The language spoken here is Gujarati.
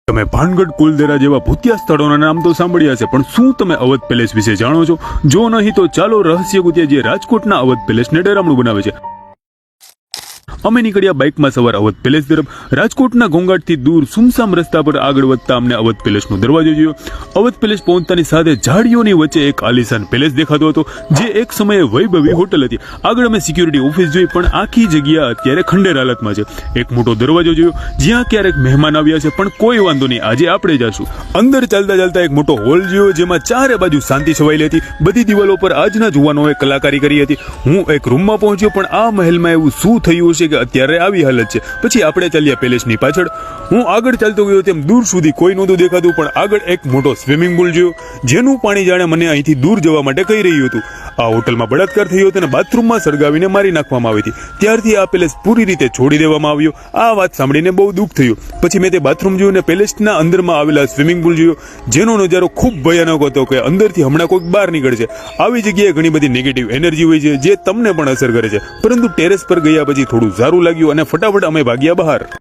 તમે ભાનગઢ કુલદેરા જેવા ભૂતિયા સ્થળોના નામ તો સાંભળ્યા છે, પણ શું તમે અવધ પેલેસ વિશે જાણો છો? જો નહીં તો ચાલો રહસ્ય ગુતિયા જે રાજકોટના અવધ પેલેસને ડરામણું બનાવે છે. અમે નીકળ્યા બાઇકમાં સવાર અવધ પેલેસ તરફ. રાજકોટના ઘોંઘાટથી દૂર સુમસામ રસ્તા પર આગળ વધતા અમને અવધ પેલેસનો દરવાજો જોયો. અવધ પેલેસ પહોંચતાની સાથે ઝાડીઓની વચ્ચે એક આલિશાન પેલેસ દેખાતો હતો, જે એક સમયે વૈભવી હોટલ હતી. આગળ અમે સિક્યુરિટી ઓફિસ જોઈ, પણ આખી જગ્યા અત્યારે ખંડેર હાલતમાં છે. એક મોટો દરવાજો જોયો, જ્યાં ક્યારેક મહેમાન આવ્યા છે, પણ કોઈ વાંધો નહીં, આજે આપણે જશું. અંદર ચાલતા ચાલતા એક મોટો હોલ જોયો, જેમાં ચારે બાજુ શાંતિ છવાયેલી હતી. બધી દિવાલો પર આજના જુવાનોએ કલાકારી કરી હતી. હું એક રૂમમાં પહોંચ્યો, પણ આ મહેલમાં એવું શું થયું છે કે અત્યારે આવી હાલત છે. પછી આપણે ચાલ્યા પેલેસની પાછળ. હું આગળ ચાલતો ગયો તેમ દૂર સુધી કોઈ નહોતું દેખાતું, પણ આગળ એક મોટો સ્વિમિંગ પુલ જોયો, જેનું પાણી જાણે મને અહીંથી દૂર જવા માટે કહી રહ્યું હતું. આ હોટલમાં બળાત્કાર થયો હતો અને બાથરૂમમાં સળગાવીને મારી નાખવામાં આવી હતી. ત્યારથી આ પેલેસ પૂરી રીતે છોડી દેવામાં આવ્યો. આ વાત સાંભળીને બહુ દુઃખ થયું. પછી મેં તે બાથરૂમ જોયું અને પેલેસના અંદરમાં આવેલા સ્વિમિંગ પુલ જોયો, જેનો નજારો ખૂબ ભયાનક હતો કે અંદરથી હમણાં કોઈક બહાર નીકળશે. આવી જગ્યાએ ઘણી બધી નેગેટિવ એનર્જી હોય છે, જે તમને પણ અસર કરે છે. પરંતુ ટેરેસ પર ગયા પછી થોડું સારું લાગ્યું અને ફટાફટ અમે ભાગ્યા બહાર.